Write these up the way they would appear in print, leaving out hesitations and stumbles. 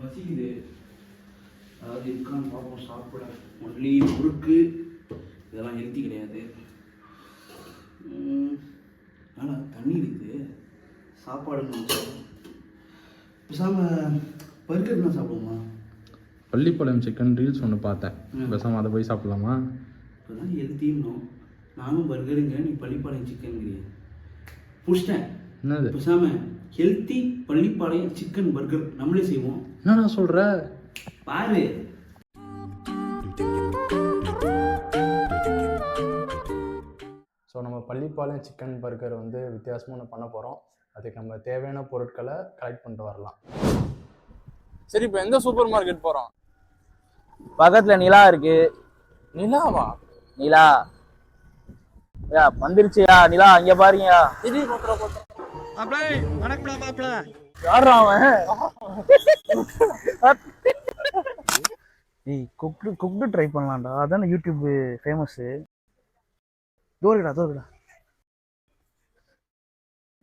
பசிக்குது. அதாவது இருக்கான்னு பார்ப்போம். சாப்பிட ஒன்லி முறுக்கு இதெல்லாம் ஹெல்த்தி கிடையாது. ஆனால் தண்ணி இருக்குது. சாப்பாடு பேசாமல் பர்கர்லாம் சாப்பிடுவோமா? பள்ளிப்பாளையம் சிக்கன் ரீல்ஸ் ஒன்று பார்த்தேன். பேசாமல் அதை போய் சாப்பிட்லாமா? இப்போ தான் ஹெல்த்தின்னும் நானும் பர்கருங்க, நீ பள்ளிப்பாளையம் சிக்கனுங்கிறீங்க. பிடிச்சிட்டேன். என்னது பேசாமல் ஹெல்த்தி பள்ளிப்பாளையம் சிக்கன் பர்கர் நம்மளே செய்வோம். என்னடா சொல்கிற? பாரு. ஸோ நம்ம பள்ளிப்பாளையம் சிக்கன் பர்கர் வந்து வித்தியாசமாக ஒன்று பண்ண போகிறோம். அதுக்கு நம்ம தேவையான பொருட்களை கலெக்ட் பண்ணிட்டு வரலாம். சரி, இப்போ எந்த சூப்பர் மார்க்கெட் போகிறோம்? பக்கத்துல நிலா இருக்கு. நிலாவா? நிலா வந்துருச்சுயா. நிலா அங்க பாருங்கயா. யாரா அவன்? ஏய், குக்டு ட்ரை பண்ணலாம்டா. அதானே யூடியூப் ஃபேமஸ். தோறுடா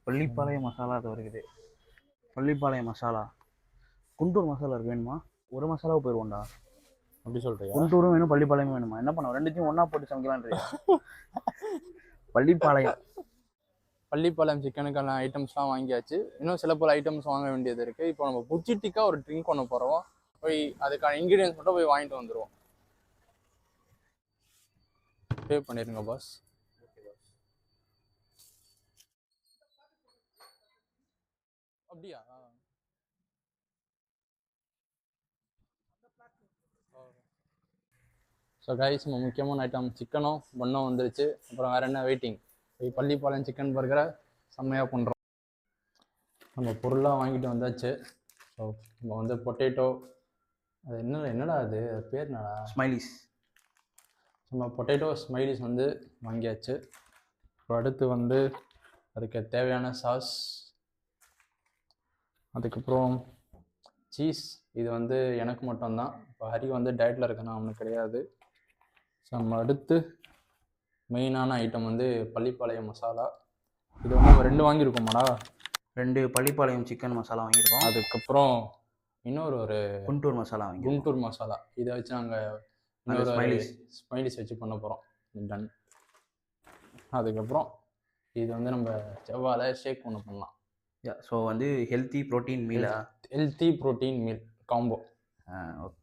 பள்ளிப்பாளையம் மசாலா அது இருக்குது. பள்ளிப்பாளையம் மசாலா, குண்டூர் மசாலா இருக்கு. வேணுமா? ஒரு மசாலாவை போயிடுவோம்டா. அப்படி சொல்றியா? குண்டூரும் வேணும், பள்ளிப்பாளையம் வேணுமா? என்ன பண்ண, ரெண்டுத்தையும் ஒன்னா போட்டு சமைக்கலான்றீங்க? பள்ளிப்பாளையம் சிக்கனுக்கான ஐட்டம்ஸ்லாம் வாங்கியாச்சு. இன்னும் சில பல ஐட்டம்ஸ் வாங்க வேண்டியது இருக்குது. இப்போ நம்ம புஜ்ஜிட்டிக்காக ஒரு ட்ரிங்க் பண்ண போகிறோம். போய் அதுக்கான இன்க்ரீடியன்ஸ் மட்டும் போய் வாங்கிட்டு வந்துடுவோம். பே பண்ணிடுங்க பாஸ். அப்படியா? ஸோ கைஸ், நம்ம முக்கியமான ஐட்டம் சிக்கனும் பன்னும் வந்துருச்சு. அப்புறம் வேறு என்ன வெயிட்டிங்? போய் பள்ளிப்பாளையம் சிக்கன் பர்கரை செம்மையாக பண்ணுறோம். நம்ம பொருளாக வாங்கிட்டு வந்தாச்சு. ஸோ நம்ம வந்து பொட்டேட்டோ, அது என்னடா அது பேர் என்னடா? ஸ்மைலிஸ். நம்ம பொட்டேட்டோ ஸ்மைலிஸ் வந்து வாங்கியாச்சு. அப்புறம் அடுத்து வந்து அதுக்கு தேவையான சாஸ், அதுக்கப்புறம் சீஸ். இது வந்து எனக்கு மட்டும்தான். இப்போ ஹரி வந்து டயட்டில் இருக்கேன்னா அவனுக்கு கிடையாது. ஸோ நம்ம அடுத்து மெயினான ஐட்டம் வந்து பள்ளிப்பாளையம் மசாலா. இது வந்து நம்ம 2 வாங்கியிருக்கோமாடா. 2 பள்ளிப்பாளையம் சிக்கன் மசாலா வாங்கியிருக்கோம். அதுக்கப்புறம் இன்னொரு குண்டூர் மசாலா வாங்கியிருக்கோம். குண்டூர் மசாலா. இதை வச்சு நாங்கள் இன்னொரு ஸ்மைலிஸ் வச்சு பண்ண போகிறோம். டன். அதுக்கப்புறம் இது வந்து நம்ம செவ்வாழை ஷேக் ஒன்று பண்ணலாம். ஸோ வந்து ஹெல்த்தி ப்ரோட்டீன் மீலா? Healthy protein meal combo. Okay.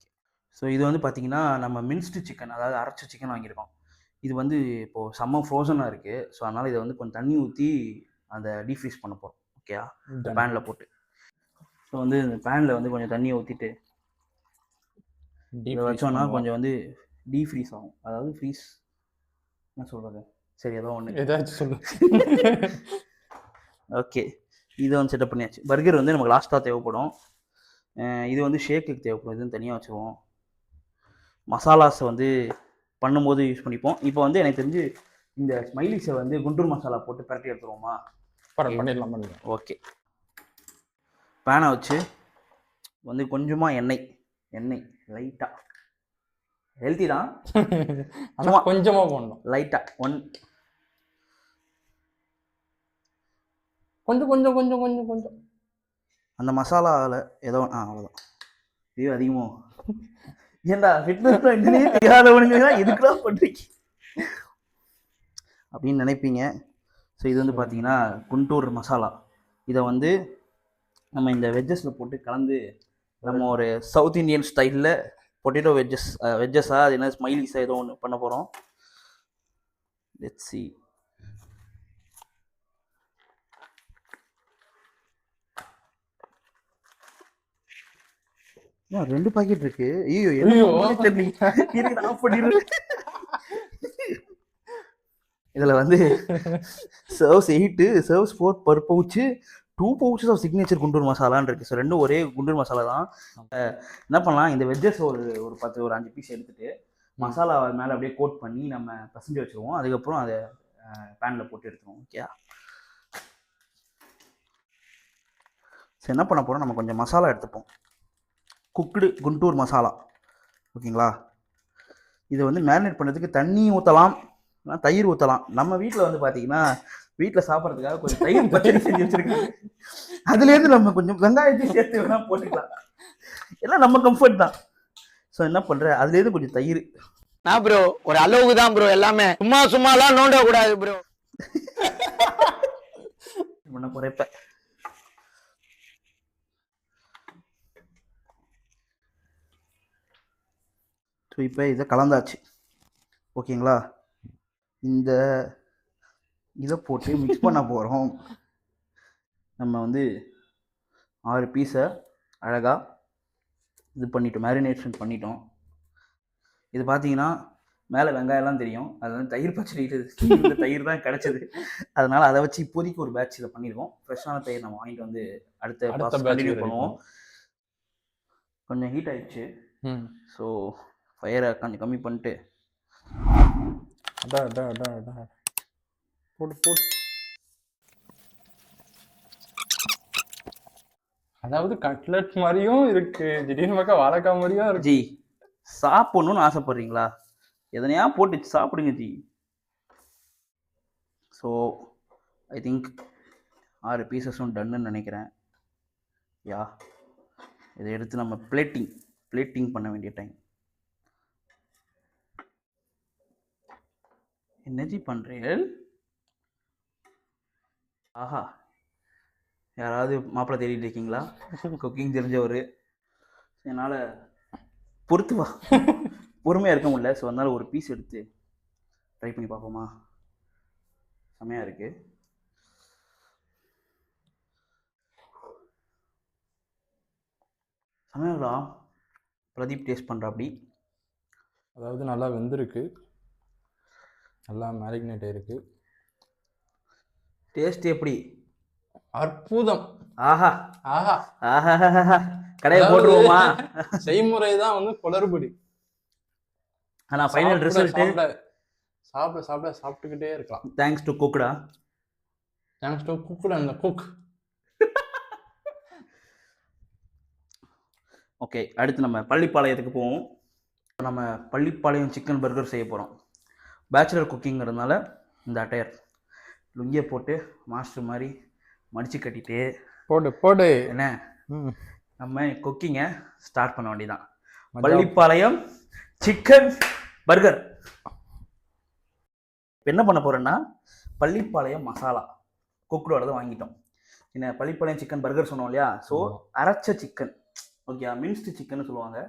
So இது வந்து பார்த்தீங்கன்னா நம்ம மின்ஸ்டு சிக்கன், அதாவது அரைச்ச சிக்கன் வாங்கியிருக்கோம். இது வந்து இப்போது செம்ம ஃப்ரோசனாக இருக்குது. ஸோ அதனால் இதை வந்து கொஞ்சம் தண்ணி ஊற்றி அந்த டீஃப்ரீஸ் பண்ண போகிறோம். ஓகேயா? பேனில் போட்டு. ஸோ வந்து இந்த பேனில் வந்து கொஞ்சம் தண்ணியை ஊற்றிட்டு வச்சோன்னா கொஞ்சம் வந்து டீஃப்ரீஸ் ஆகும். அதாவது ஃப்ரீஸ் என்ன சொல்கிறது? சரி, ஏதோ ஒன்று ஏதாச்சும் சொல்லு. ஓகே, இதை வந்து செட்டப் பண்ணியாச்சு. பர்கர் வந்து நமக்கு லாஸ்ட்டாக தேவைப்படும். இது வந்து ஷேக்குக்கு தேவைப்படும். இதுன்னு தனியாக வச்சுருவோம். மசாலாஸை வந்து பண்ணும்போது யூஸ் பண்ணிப்போம். இப்போ வந்து எனக்கு தெரிஞ்சு இந்த ஸ்மைலிஸை வந்து குண்டூர் மசாலா போட்டு பரட்டி எடுத்துருவோமா? பண்ணிடலாம். ஓகே. பேனை வச்சு வந்து கொஞ்சமாக எண்ணெய் லைட்டாக, ஹெல்த்தி தான், கொஞ்சமாக போடணும். லைட்டாக கொஞ்சம் அந்த மசாலாவில் ஏதோ அவ்வளோதான். இது அதிகமோ? ஏண்டா ஃபிட்னஸ் தெரியாதவனுங்க எதுக்குலாம் பண்ணுறீங்க அப்படின்னு நினைப்பீங்க. ஸோ இது வந்து பார்த்தீங்கன்னா குண்டூர் மசாலா. இதை வந்து நம்ம இந்த வெஜ்ஜஸில் போட்டு கலந்து நம்ம ஒரு சவுத் இந்தியன் ஸ்டைலில் பொட்டேட்டோ வெஜ்ஜஸா அது என்ன ஸ்மைலிஸாக ஏதோ ஒன்று பண்ண போகிறோம். Let's see. ரெண்டு பாக்கெட் இருக்கு. ஐயோ, இதுல வந்து serves 8, serves 4 per pouch, 2 pouches of signature Guntur மசாலான்னு இருக்கு. ஸோ ரெண்டும் ஒரே குண்டூர் மசாலா தான். என்ன பண்ணலாம், இந்த வெஜ்ஜஸ் ஒரு 5 பீஸ் எடுத்துட்டு மசாலா மேலே அப்படியே கோட் பண்ணி நம்ம பசஞ்சு வச்சுருவோம். அதுக்கப்புறம் அதை பேனில் போட்டு எடுத்துருவோம். ஓகே. ஸோ என்ன பண்ண போகிறோம், நம்ம கொஞ்சம் மசாலா எடுத்துப்போம். குக்டு குண்டூர் மசாலா. ஓகேங்களா? இதை வந்து மேரினேட் பண்ணுறதுக்கு தண்ணி ஊற்றலாம், தயிர் ஊற்றலாம். நம்ம வீட்டில் வந்து பார்த்தீங்கன்னா வீட்டில் சாப்பிட்றதுக்காக கொஞ்சம் தயிர் பச்சடி செஞ்சு வச்சிருக்காங்க. அதுலேருந்து நம்ம கொஞ்சம் வெங்காயத்தையும் சேர்த்து வேணா போட்டுக்கலாம். எல்லாம் நம்ம கம்ஃபர்ட் தான். ஸோ என்ன பண்ணுறேன், அதுலேருந்து கொஞ்சம் தயிர். நான் ப்ரோ ஒரு அளவுக்கு தான் ப்ரோ, எல்லாமே சும்மாலாம் நோண்ட கூடாது ப்ரோ. பண்ண போகிறேன். ஸோ இப்போ இதை கலந்தாச்சு, ஓகேங்களா? இந்த இதை போட்டு மிக்ஸ் பண்ண போகிறோம். நம்ம வந்து 6 பீஸை அழகாக இது பண்ணிட்டோம், மேரினேஷன் பண்ணிட்டோம். இது பார்த்தீங்கன்னா மேலே வெங்காயம்லாம் தெரியும், அது வந்து தயிர் பச்சடி, இந்த தயிர் தான் கிடச்சிது. அதனால் அதை வச்சு இப்போதைக்கு ஒரு பேட்ச் இதை பண்ணியிருக்கோம். ஃப்ரெஷ்ஷான தயிர் நம்ம வாங்கிட்டு வந்து அடுத்த கண்டினியூ பண்ணுவோம். கொஞ்சம் ஹீட் ஆயிடுச்சு. ஸோ ஃபயரை கொஞ்சம் கம்மி பண்ணிட்டு போட்டு அதாவது கட்லெட் மாதிரியும் இருக்கு, திடீர்னு பார்க்க வாழைக்காய் மாதிரியும் இருக்கு. ஜி சாப்பிடணும்னு ஆசைப்படுறீங்களா, எதனையா போட்டு சாப்பிடுங்க ஜி. ஸோ ஐ திங்க் 6 பீசஸும் டன்னுன்னு நினைக்கிறேன். யா, இதை எடுத்து நம்ம பிளேட்டிங் பண்ண வேண்டிய டைம். என்ன ஜி பண்ணுறீர்கள்? ஆஹா, யாராவது மாப்பிள்ளை தேடிட்டு இருக்கீங்களா? குக்கிங் தெரிஞ்சவர். என்னால் பொறுமையாக இருக்க முடியல. ஸோ அதனால் ஒரு பீஸ் எடுத்து ட்ரை பண்ணி பார்ப்போமா? செமையாக இருக்குது. செமையாங்களா? பிரதீப் டேஸ்ட் பண்ணுற அப்படி. அதாவது நல்லா வெந்திருக்கு, நல்லா மேரினேட் ஆயிருக்கு. டேஸ்ட் எப்படி? அற்புதம். ஆஹா ஆஹா ஆஹா, கடையை போட்டுருவோமா? செய்முறை தான் வந்து குளறுபடி. ஆனால் ஃபைனல் ரிசல்ட் சாப்பிட்டுக்கிட்டே இருக்கலாம். தேங்க்ஸ் டு குக்டா. Thanks to cook and cook. Okay, அடுத்து நம்ம பள்ளிப்பாளையத்துக்கு போவோம். நம்ம பள்ளிப்பாளையம் சிக்கன் பர்கர் செய்ய போகிறோம். பேச்சுலர் குக்கிங்கிறதுனால இந்த அட்டையர் லுங்கியை போட்டு மாஸ்டர் மாதிரி மடித்து கட்டிட்டு போடு என்ன நம்ம குக்கிங்கை ஸ்டார்ட் பண்ண வேண்டியதான். Pallipalayam chicken burger. என்ன பண்ண போகிறேன்னா, பள்ளிப்பாளையம் மசாலா குக்கரோட வாங்கிட்டோம். என்ன பள்ளிப்பாளையம் சிக்கன் பர்கர் சொன்னோம் இல்லையா? ஸோ அரைச்ச சிக்கன், ஓகே, மின்ஸ்டு சிக்கன் சொல்லுவாங்க.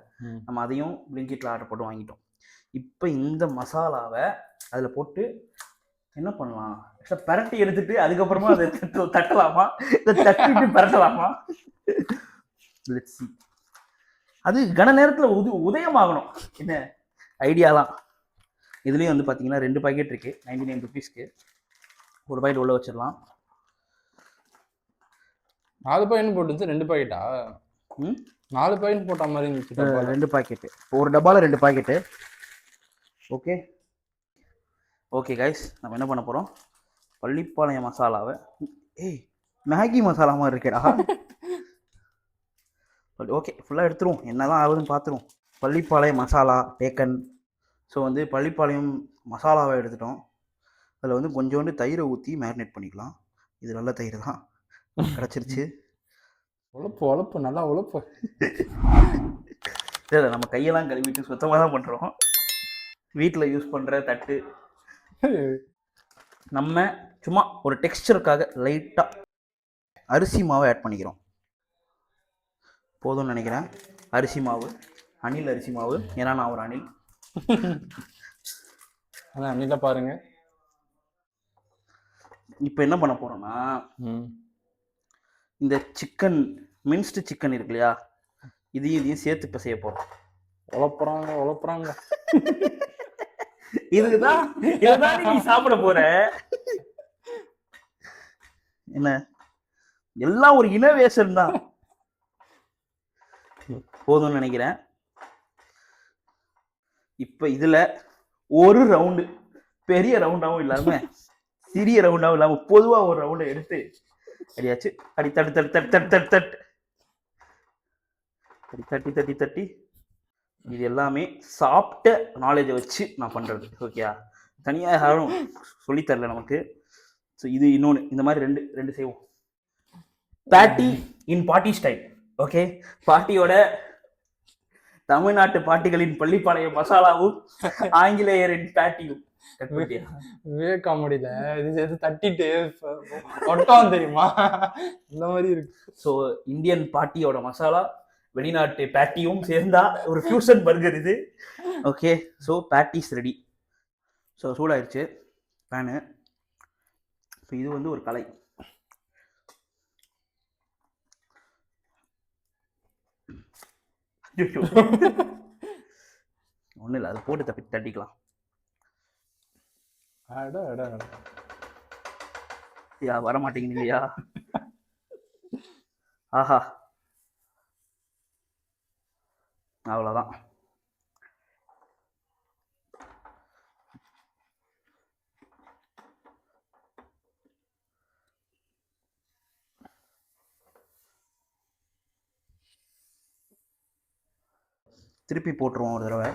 நம்ம அதையும் பிளிங்கிட்டில் ஆர்டர் போட்டு வாங்கிட்டோம். இப்போ இந்த மசாலாவை அதில் போட்டு என்ன பண்ணலாம், பரட்டி எடுத்துட்டு அதுக்கப்புறமா அதை தட்டலாமா, இதை தட்டிட்டு பரட்டலாமா? Let's see. அது கன நேரத்தில் உதயமாகணும். என்ன ஐடியாலாம். இதுலேயும் வந்து பார்த்தீங்கன்னா 2 பாக்கெட் இருக்குது, 99 ருபீஸ்க்கு. ஒரு பாக்கெட் உள்ள வச்சிடலாம். 4 பாக்கெட் போட்டுச்சு, 2 பாக்கெட்டா? 4 பாக்கெட் போட்ட மாதிரி இருந்துச்சு. 2 பாக்கெட்டு, ஒரு டப்பாவில் 2 பாக்கெட்டு. ஓகே கைஸ், நம்ம என்ன பண்ண போகிறோம், பள்ளிப்பாளையம் மசாலாவை, மேகி மசாலா மாதிரி இருக்கேடா. ஓகே, ஃபுல்லாக எடுத்துருவோம், என்னதான் ஆகுதுன்னு பார்த்துருவோம். பள்ளிப்பாளையம் மசாலா டேக்கன். ஸோ வந்து பள்ளிப்பாளையம் மசாலாவை எடுத்துட்டோம். அதில் வந்து கொஞ்சோண்டு தயிரை ஊற்றி மேரினேட் பண்ணிக்கலாம். இது நல்ல தயிர் தான் கிடச்சிருச்சு. உழப்பு நல்லா உழப்பு. இல்லை, நம்ம கையெல்லாம் கழுவிட்டு சுத்தமாக தான் பண்ணுறோம். வீட்டில் யூஸ் பண்ணுற தட்டு. நம்ம சும்மா ஒரு டெக்ஸ்டருக்காக லைட்டாக அரிசி மாவை ஆட் பண்ணிக்கிறோம். போதும்னு நினைக்கிறேன். அரிசி மாவு, அணில் அரிசி மாவு, ஏன்னா நான் ஒரு அணில். அதான் அணில பாருங்க. இப்போ என்ன பண்ண போகிறோன்னா, இந்த சிக்கன் மின்ஸ்டு சிக்கன் இருக்கு இல்லையா, இதையும் சேர்த்து இப்போ செய்ய போகிறோம். உழப்புறாங்க. இதுதான் நீ சாப்பிட போற. என்ன எல்லாம் ஒரு இனோவேஷன் தான். போதும்னு நினைக்கிறேன். இப்ப இதுல ஒரு ரவுண்டு, பெரிய ரவுண்டாவும் இல்லாம சிறிய ரவுண்டாவும் இல்லாம பொதுவா ஒரு ரவுண்டை எடுத்து அடியாச்சு. அடி தட்டு தட்டு தட்டு தட்டு தட்டு தட்டு அடி தட்டி தட்டி தட்டி. இது எல்லாமே சாப்பிட்ட நாலேஜை வச்சு நான் பண்றது. ஓகே, தனியாக யாரும் சொல்லித்தரல நமக்கு. ஸோ இது இன்னொன்று, இந்த மாதிரி ரெண்டு ரெண்டு செய்வோம். பேட்டி இன் பாட்டி ஸ்டைல். ஓகே, பாட்டியோட தமிழ்நாட்டு பாட்டிகளின் பள்ளிப்பாளைய மசாலாவும் ஆங்கிலேயரின் பேட்டியும். காமெடியில இது தட்டிட்டு ஒட்டம் தெரியுமா, இந்த மாதிரி இருக்கு. ஸோ இந்தியன் பாட்டியோட மசாலா, வெளிநாட்டு பேட்டியும் சேர்ந்தா ஒரு ஃபியூஷன் பர்கர் இது. Okay, so patties ready. So சூடாயிருச்சு பேனு. ஸோ இது வந்து ஒரு கலை. ஒன்றும் இல்லை, அதை போட்டு தட்டிக்கலாம். யா வர மாட்டேங்குதுங்கய்யா. ஆஹா, அவ்வளோதான். திருப்பி போட்டுருவோம் ஒரு தடவை.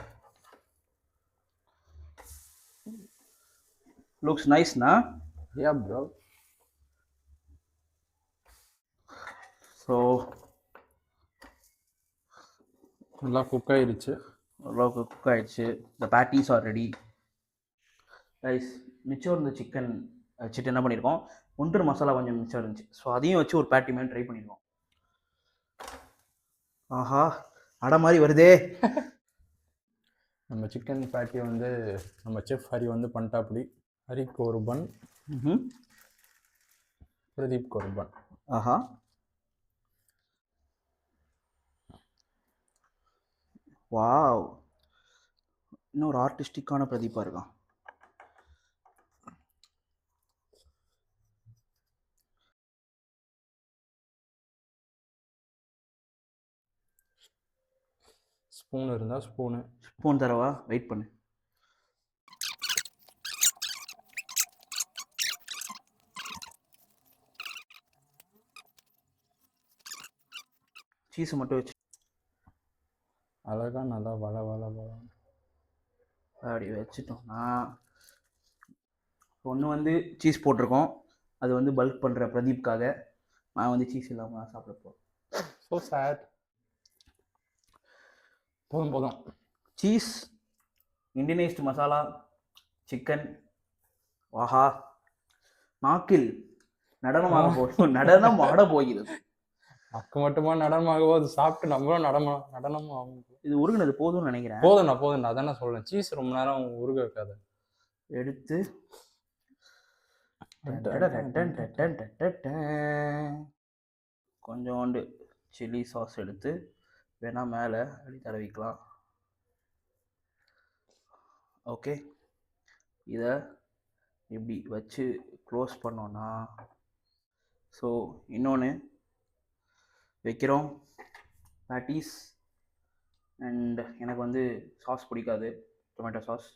லுக்ஸ் நைஸ்னா? யா ப்ரோ. ஸோ நல்லா குக் ஆயிடுச்சு. ஓரளவுக்கு குக் ஆகிடுச்சு. இந்த பேட்டிஸ் ஆர் ரெடி. ரைஸ் மிச்சம் இருந்த சிக்கன் வச்சுட்டு என்ன பண்ணியிருக்கோம், குண்டூர் மசாலா கொஞ்சம் மிச்சம் இருந்துச்சு. ஸோ அதையும் வச்சு ஒரு பேட்டி மாதிரி ட்ரை பண்ணியிருக்கோம். ஆஹா, அடை மாதிரி வருதே. நம்ம சிக்கன் பேட்டி வந்து நம்ம செஃப் ஹரி வந்து பண்ணிட்டாப்படி. ஹரிக்கு ஒரு பன், பிரதீப்க்கு ஒரு பன். ஆஹா, வாவ், இன்னொரு ஆர்டிஸ்டிக்கான பிரதீப்பா இருக்கான். ஸ்பூன் இருந்தால் ஸ்பூன் தரவா? வெயிட் பண்ணு. சீஸை மட்டும் வச்சு அழகா நல்லா வள வள வள அப்படி வச்சுட்டோம்னா, ஒன்று வந்து சீஸ் போட்டிருக்கோம், அது வந்து பல்க் பண்ணுற பிரதீப்காக. நான் வந்து சீஸ் இல்லாமல் தான் சாப்பிட போகிறேன். So sad. போதும். சீஸ், இண்டியனைஸ்டு மசாலா, சிக்கன், ஆஹா, நாக்கில் நடனம் ஆட போகிறது. அக்கு மட்டுமா நடனமாக போது, சாப்பிட்டு நம்மளும் நடனம் ஆகும். இது உருகுனது போதும்னு நினைக்கிறேன். போதும்ண்ணா அதானே சொல்றேன். சீஸ் ரொம்ப நேரம் உருக வைக்காது. எடுத்து கொஞ்சோண்டு சில்லி சாஸ் எடுத்து வேணா மேலே அப்படி தடவிக்கலாம். ஓகே, இதை இப்படி வச்சு க்ளோஸ் பண்ணோன்னா, ஸோ இன்னொன்று வைக்கிறோம் பேட்டிஸ். அண்ட் எனக்கு வந்து சாஸ் பிடிக்காது, டொமேட்டோ சாஸ்.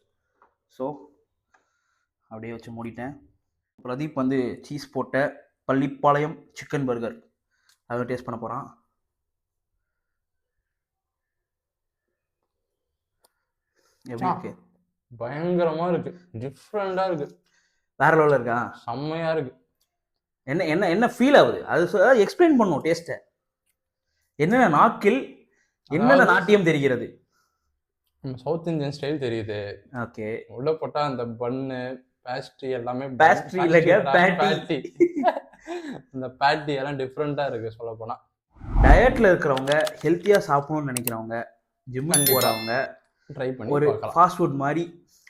ஸோ அப்படியே வச்சு மூடிட்டேன். பிரதீப் வந்து சீஸ் போட்ட பள்ளிப்பாளையம் சிக்கன் பர்கர் அதை டேஸ்ட் பண்ண போகிறான். எப்படி இருக்கு? பயங்கரமா இருக்கு, டிஃப்ரெண்டா இருக்கு, வேற லெவலில் இருக்கா? செம்மையா இருக்கு. என்ன என்ன என்ன ஃபீல் ஆகுது அது எக்ஸ்பிளைன் பண்ணும். டேஸ்ட்டை என்னென்ன நாக்கில் என்னென்ன நாட்டியம் தெரிகிறது? சவுத் இந்தியன் ஸ்டைல் தெரியுது. ஓகே, உள்ள போட்டா அந்த பன்னு பேஸ்ட்ரி எல்லாமே பேஸ்ட்ரி இல்லைங்க, பேட்டி. இந்த பேட்டி எல்லாம் டிஃப்ரெண்டா இருக்கு. சொல்ல போனா டயட்ல இருக்கிறவங்க, ஹெல்த்தியா சாப்பிடணும்னு நினைக்கிறவங்க, ஜிம்முக்கு போறவங்க, ட்ரை பண்ணி ஒரு ஃபாஸ்ட் ஃபுட் மாதிரி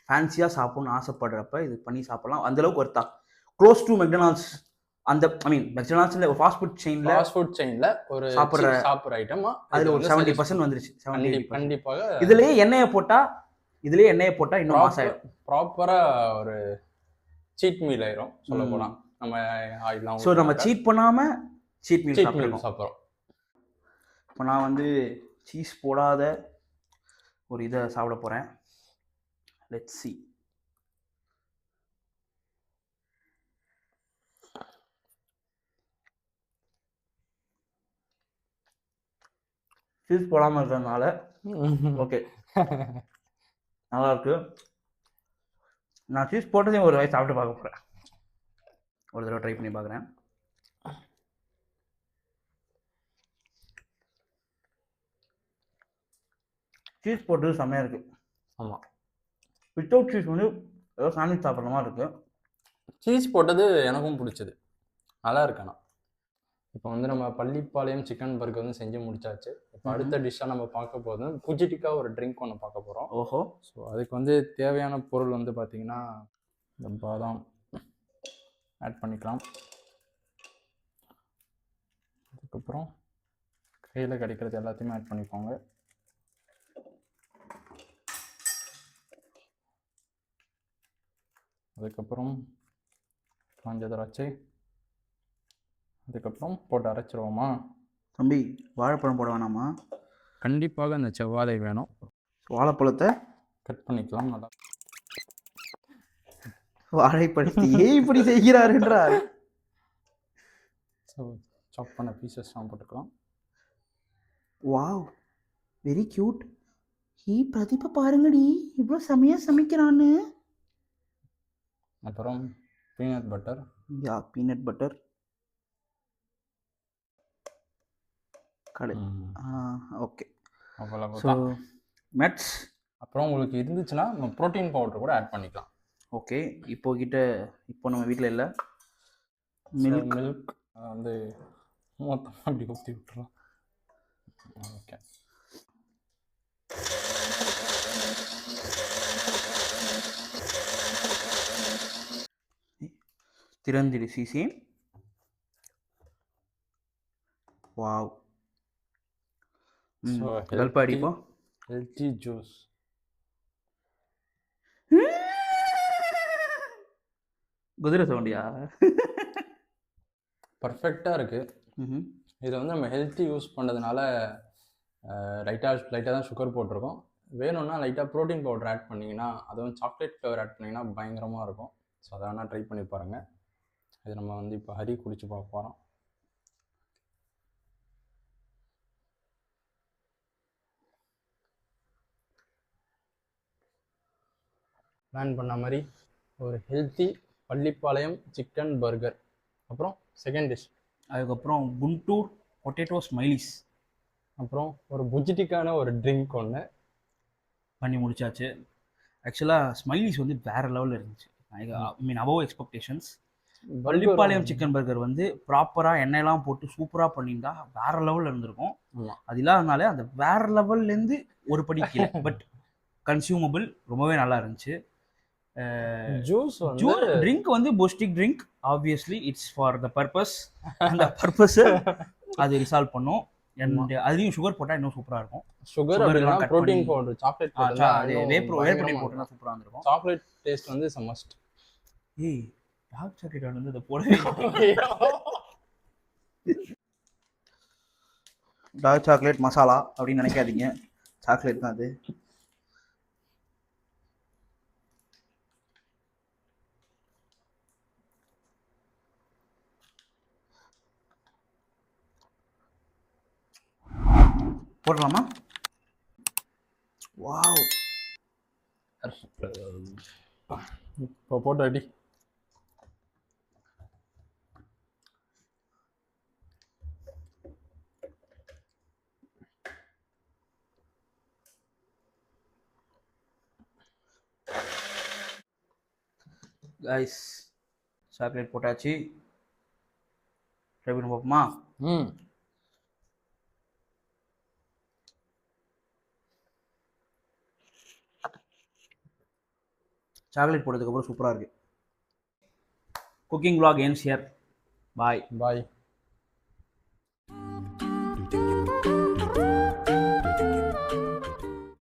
ஃபேன்சியா சாப்பிடணும்னு ஆசைப்படுறப்ப இது பண்ணி சாப்பிடலாம். அந்த அளவுக்கு ஒர்த்தா. க்ளோஸ் டு மெக்டொனால்ட்ஸ், அந்த மெக்டொனால்ட்ஸ்ல ஒரு ஃபாஸ்ட் ஃபுட் செயின்ல ஒரு சாப்பிட்ற ஐட்டமா அதுல ஒரு 70% வந்துருச்சு. 70 கண்டிப்பாக. இதுலயே எண்ணெயை போட்டா இன்னும் மாசாயிடும். ப்ராப்பரா ஒரு சீட் மீல் ஆயிரும் சொல்ல போனா. நம்ம ஆயிடலாம். ஸோ நம்ம சீட் பண்ணாம சீட் மீல் சாப்பிட்றோம். இப்போ நான் வந்து சீஸ் போடாத ஒரு இதை சாப்பிட போறேன். Let's see. சீஸ் போடாமல் இருக்கிறதுனால ஓகே, நல்லா இருக்கு. நான் சீஸ் போட்டதையும் ஒரு வாய் சாப்பிட்டு பார்க்க போகிறேன். ஒரு தடவை ட்ரை பண்ணி பார்க்குறேன். சீஸ் போட்டது செம்மையாக இருக்குது. ஆமாம், வித்தவுட் சீஸ் வந்து ஏதோ சாண்ட்விச் சாப்பிட்ற மாதிரி இருக்குது. சீஸ் போட்டது எனக்கும் பிடிச்சது, நல்லா இருக்கண்ணா. இப்போ வந்து நம்ம பள்ளிப்பாளையம் சிக்கன் பர்கர் வந்து செஞ்சு முடிச்சாச்சு. இப்போ அடுத்த டிஷ்ஷாக நம்ம பார்க்க போகிறது புஜிட்டிக்கா ஒரு ட்ரிங்க் ஒன்று பார்க்க போகிறோம். ஓஹோ. ஸோ அதுக்கு வந்து தேவையான பொருள் வந்து பார்த்திங்கன்னா இந்த பாதாம் ஆட் பண்ணிக்கலாம். அதுக்கப்புறம் கையில் கிடைக்கிறது எல்லாத்தையுமே ஆட் பண்ணிக்கோங்க. அதுக்கப்புறம் காஞ்ச திராட்சை, அதுக்கப்புறம் போட்டு அரைச்சிருவோமா? தம்பி, வாழைப்பழம் போட வேணாமா? கண்டிப்பாக அந்த செவ்வாழை வேணும். வாழைப்பழத்தை கட் பண்ணிக்கலாம். நல்லா வாழைப்பழத்தையே இப்படி செய்கிறார் என்றால் ஸோ சாப் பண்ண பீசஸ்லாம் போட்டுக்கலாம். Wow, very cute. பிரதீபா பாருங்கடி, இவ்வளோ செமையாக சமைக்கிறான்னு. அப்புறம் peanut butter. Yeah, peanut butter. கடை. ஓகே, அவ்வளோ மெட்ஸ். அப்புறம் உங்களுக்கு இருந்துச்சுன்னா நம்ம ப்ரோட்டீன் பவுடர் கூட ஆட் பண்ணிக்கலாம். ஓகே, இப்போ நம்ம வீட்டில் இல்லை. மில்க் வந்து மொத்தமாக அப்படி ஊற்றி விட்டுறோம். ஓகே, திறந்திடு சிசி. வாவ். கல்பா அடிப்போ. Healthy juice. குதிரை சவுண்டியா? பர்ஃபெக்டாக இருக்குது. இதில் வந்து நம்ம ஹெல்த்தி யூஸ் பண்ணுறதுனால லைட்டாக தான் சுகர் போட்டிருக்கோம். வேணும்னா லைட்டாக ப்ரோட்டீன் பவுடர் ஆட் பண்ணிங்கன்னா, அதுவும் சாக்லேட் ஃப்ளேவர் ஆட் பண்ணிங்கன்னா பயங்கரமாக இருக்கும். ஸோ அதை வேணால் ட்ரை பண்ணி பாருங்கள். இது நம்ம வந்து இப்போ ஹரி குடிச்சு பார்க்க போகிறோம். பிளான் பண்ண மாதிரி ஒரு ஹெல்த்தி பள்ளிப்பாளையம் சிக்கன் பர்கர். அப்புறம் செகண்ட் டிஷ், அதுக்கப்புறம் குண்டூர் பொட்டேட்டோ ஸ்மைலிஸ். அப்புறம் ஒரு புஜிட்டிக்கான ஒரு ட்ரிங்க் ஒன்று பண்ணி முடிச்சாச்சு. ஆக்சுவலாக ஸ்மைலிஸ் வந்து வேறு லெவலில் இருந்துச்சு. I mean above expectations. Pallipalayam chicken burger வந்து ப்ராப்பராக எண்ணெயெல்லாம் போட்டு சூப்பராக பண்ணியிருந்தா வேறு லெவலில் இருந்திருக்கும். அது இல்லாதனால அந்த வேறு லெவல்லேருந்து ஒரு படி கீழே. பட் கன்சியூமபிள், ரொம்பவே நல்லா இருந்துச்சு. ஜூஸ் ட்ரிங்க் வந்து பூஸ்டிக் drink. Obviously it's for the purpose. அந்த பர்பஸ் அது ரிசால்வ் பண்ணும். அண்ட் அதுலேயும் சுகர் போட்டால் இன்னும் சூப்பராக இருக்கும். சுகர் ப்ரோட்டீன் பவுடர், சாக்லேட் வேப்பண்ணி போட்டுனா சூப்பராக இருந்திருக்கும். சாக்லேட் டேஸ்ட் வந்து இஸ் மஸ்ட். ஏய், டார்க் சாக்லேட் வந்து இதை போடவே. டார்க் சாக்லேட் மசாலா அப்படின்னு நினைக்காதீங்க, சாக்லேட் தான் அது. போடலாமா? வாவ், இப்போ போட்டு ரெடி. கைஸ், சாக்லேட் போட்டாச்சு. ட்ரை பண்ணி பார்ப்போமா? சாக்லேட் போட்டதுக்கப்புறம் சூப்பராக இருக்குது. Cooking vlog ends here. Bye.